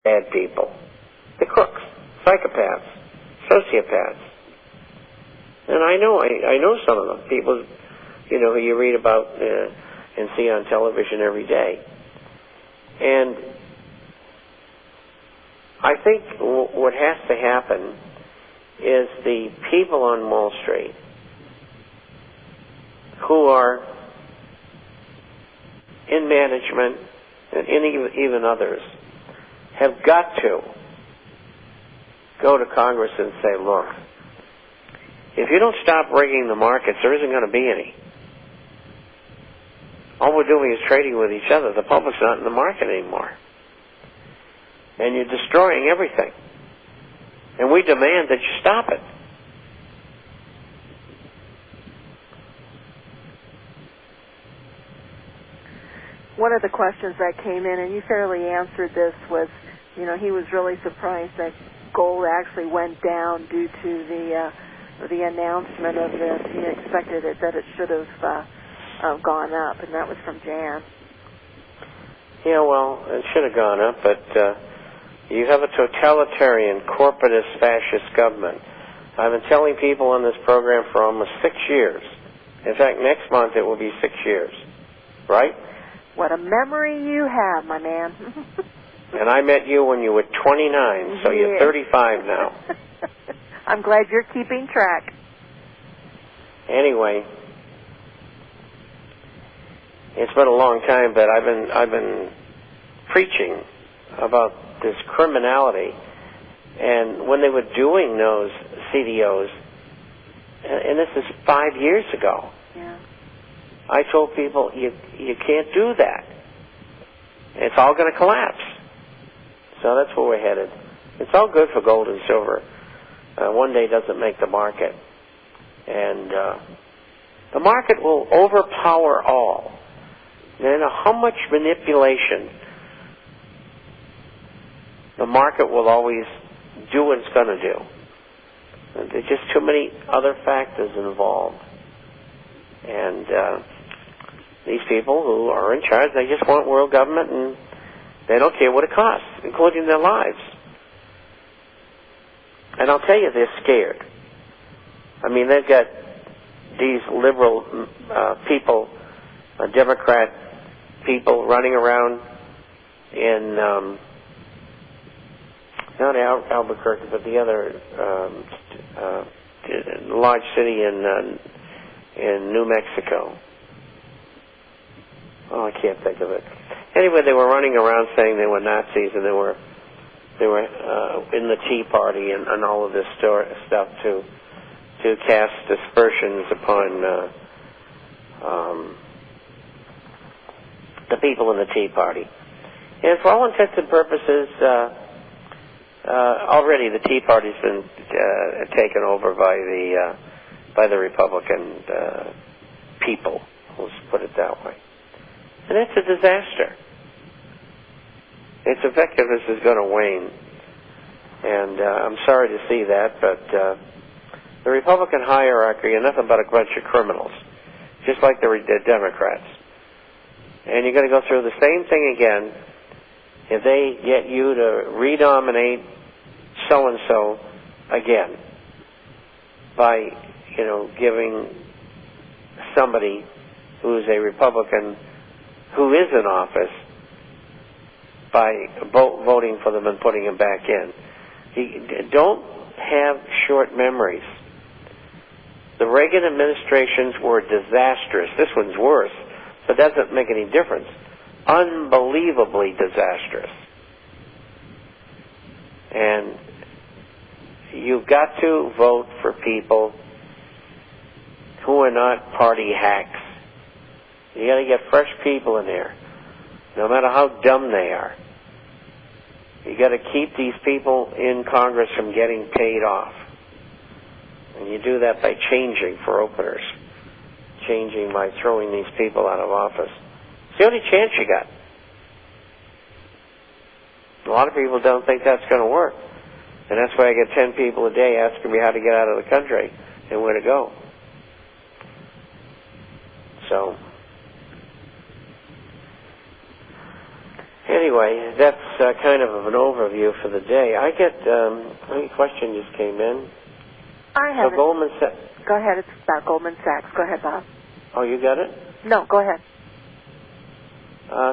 bad people, the crooks, psychopaths, sociopaths. And I know some of them, people, who you read about and see on television every day. And I think what has to happen is the people on Wall Street who are in management and even others have got to go to Congress and say, look, if you don't stop rigging the markets, there isn't going to be any. All we're doing is trading with each other. The public's not in the market anymore. And you're destroying everything. And we demand that you stop it. One of the questions that came in, and you fairly answered this, was, he was really surprised that gold actually went down due to the announcement of this. He expected that it should have gone up, and that was from Jan. Yeah, well, it should have gone up, but you have a totalitarian, corporatist, fascist government. I've been telling people on this program for almost 6 years. In fact, next month it will be 6 years, right? What a memory you have, my man. And I met you when you were 29, so you're 35 now. I'm glad you're keeping track. Anyway, it's been a long time, but I've been preaching about this criminality. And when they were doing those CDOs, and this is 5 years ago, I told people, you can't do that. It's all going to collapse. So that's where we're headed. It's all good for gold and silver. One day doesn't make the market. And the market will overpower all. No matter how much manipulation, the market will always do what it's going to do. There's just too many other factors involved. And these people who are in charge, they just want world government, and they don't care what it costs, including their lives. And I'll tell you, they're scared. I mean, they've got these liberal people, Democrat people running around in, not Albuquerque, but the other large city in New Mexico. Oh, I can't think of it. Anyway, they were running around saying they were Nazis, and they were in the Tea Party and all of this stuff to cast aspersions upon the people in the Tea Party. And for all intents and purposes, already the Tea Party's been taken over by the Republican people. Let's put it that way. And it's a disaster. Its effectiveness is going to wane. And I'm sorry to see that, but the Republican hierarchy are nothing but a bunch of criminals, just like the Democrats. And you're going to go through the same thing again if they get you to redominate so-and-so again by, giving somebody who's a Republican who is in office by voting for them and putting them back in. Don't have short memories. The Reagan administrations were disastrous. This one's worse, but that doesn't make any difference. Unbelievably disastrous. And you've got to vote for people who are not party hacks. You got to get fresh people in there, no matter how dumb they are. You got to keep these people in Congress from getting paid off. And you do that by changing, for openers. Changing by throwing these people out of office. It's the only chance you got. A lot of people don't think that's going to work. And that's why I get 10 people a day asking me how to get out of the country and where to go. So, Anyway, that's kind of an overview for the day. I get a question just came in. I have. So Goldman Sachs. Go ahead. It's about Goldman Sachs. Go ahead, Bob. Oh, you got it? No, go ahead.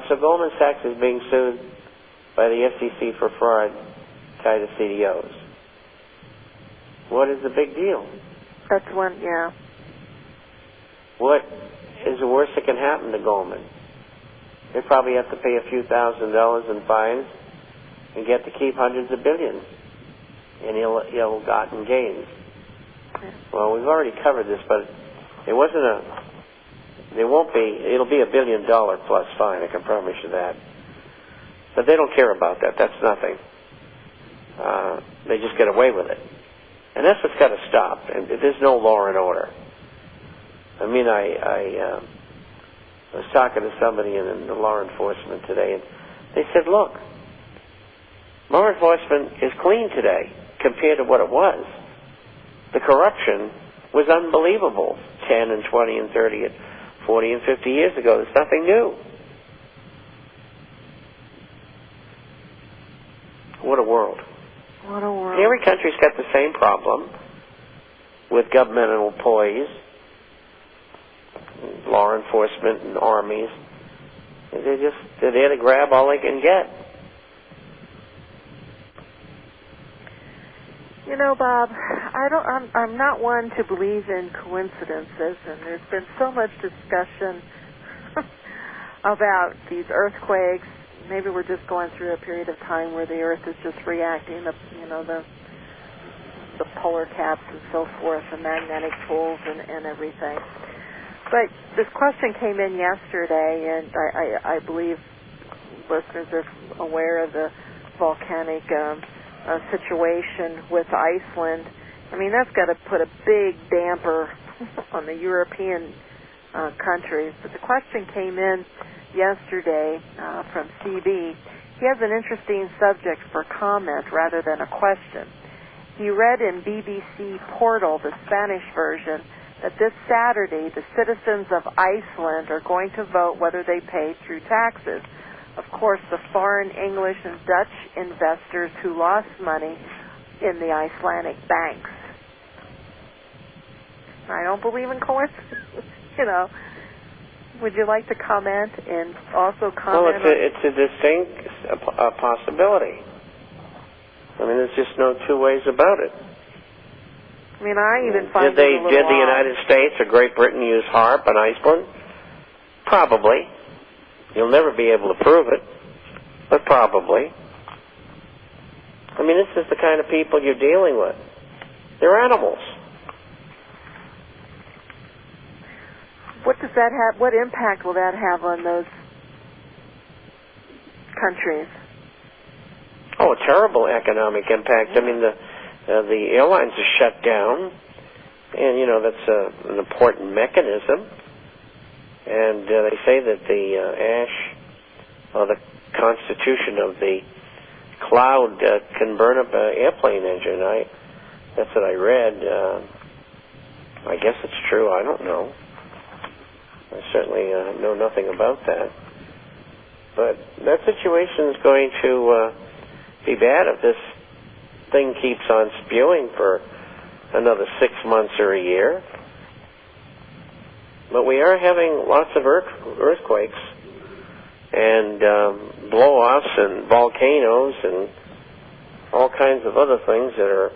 So Goldman Sachs is being sued by the SEC for fraud tied to CDOs. What is the big deal? That's one, yeah. What is the worst that can happen to Goldman? They probably have to pay a few $1,000s in fines and get to keep hundreds of billions in ill-gotten gains. Yeah. Well, we've already covered this, but it'll be $1 billion plus fine, I can promise you that. But they don't care about that. That's nothing. They just get away with it. And that's what's got to stop. And there's no law and order. I mean, I was talking to somebody in the law enforcement today, and they said, look, law enforcement is clean today compared to what it was. The corruption was unbelievable 10 and 20 and 30 and 40 and 50 years ago. There's nothing new. What a world. What a world. Every country's got the same problem with governmental employees, law enforcement and armies. They're there to grab all they can get. You know, Bob, I'm not one to believe in coincidences, and there's been so much discussion about these earthquakes. Maybe we're just going through a period of time where the Earth is just reacting to, the polar caps and so forth, the magnetic poles and everything. But this question came in yesterday, and I believe listeners are aware of the volcanic situation with Iceland. I mean, that's got to put a big damper on the European countries. But the question came in yesterday from CB. He has an interesting subject for comment rather than a question. He read in BBC Portal, the Spanish version, that this Saturday the citizens of Iceland are going to vote whether they pay through taxes. Of course, the foreign English and Dutch investors who lost money in the Icelandic banks. I don't believe in coincidence, Would you like to comment and also comment? Well, it's a distinct possibility. I mean, there's just no two ways about it. I mean, I even find Did the United States or Great Britain use HARP on Iceland? Probably. You'll never be able to prove it, but probably. I mean, this is the kind of people you're dealing with. They're animals. What does that have? What impact will that have on those countries? Oh, a terrible economic impact. I mean, the airlines are shut down, and that's an important mechanism. And they say that the ash, or the constitution of the cloud, can burn up an airplane engine. That's what I read. I guess it's true. I don't know. I certainly know nothing about that. But that situation is going to be bad if this thing keeps on spewing for another 6 months or a year. But we are having lots of earthquakes and blow-offs and volcanoes and all kinds of other things that are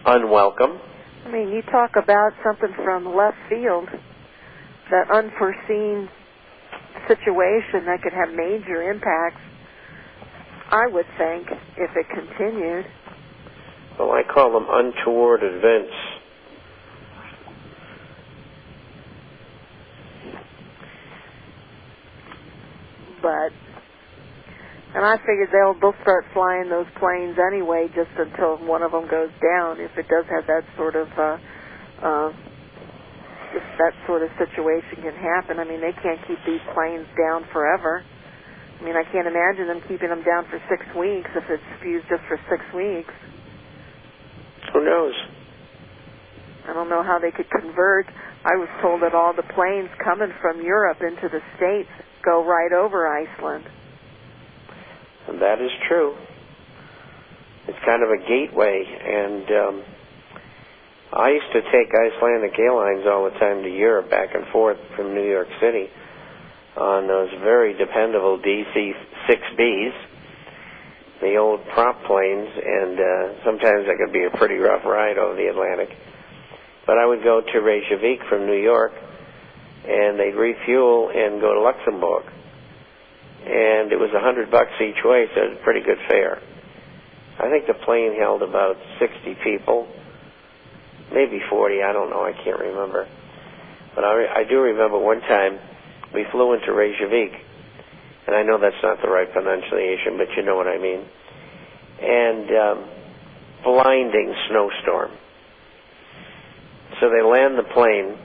unwelcome. I mean, you talk about something from left field, that unforeseen situation that could have major impacts, I would think, if it continued. Well, I call them untoward events. And I figured they'll start flying those planes anyway, just until one of them goes down. If it does have that sort of if that sort of situation can happen. I mean, they can't keep these planes down forever. I mean, I can't imagine them keeping them down for 6 weeks if it's fused just for 6 weeks. Who knows? I don't know how they could convert. I was told that all the planes coming from Europe into the States go right over Iceland. And that is true. It's kind of a gateway, and I used to take Icelandic Airlines all the time to Europe, back and forth from New York City on those very dependable DC-6Bs, the old prop planes, and sometimes that could be a pretty rough ride over the Atlantic. But I would go to Reykjavik from New York, and they'd refuel and go to Luxembourg. And it was $100 each way, so it was a pretty good fare. I think the plane held about 60 people, maybe 40, I don't know, I can't remember. But I do remember one time we flew into Reykjavik, and I know that's not the right pronunciation, but you know what I mean. And blinding snowstorm. So they land the plane,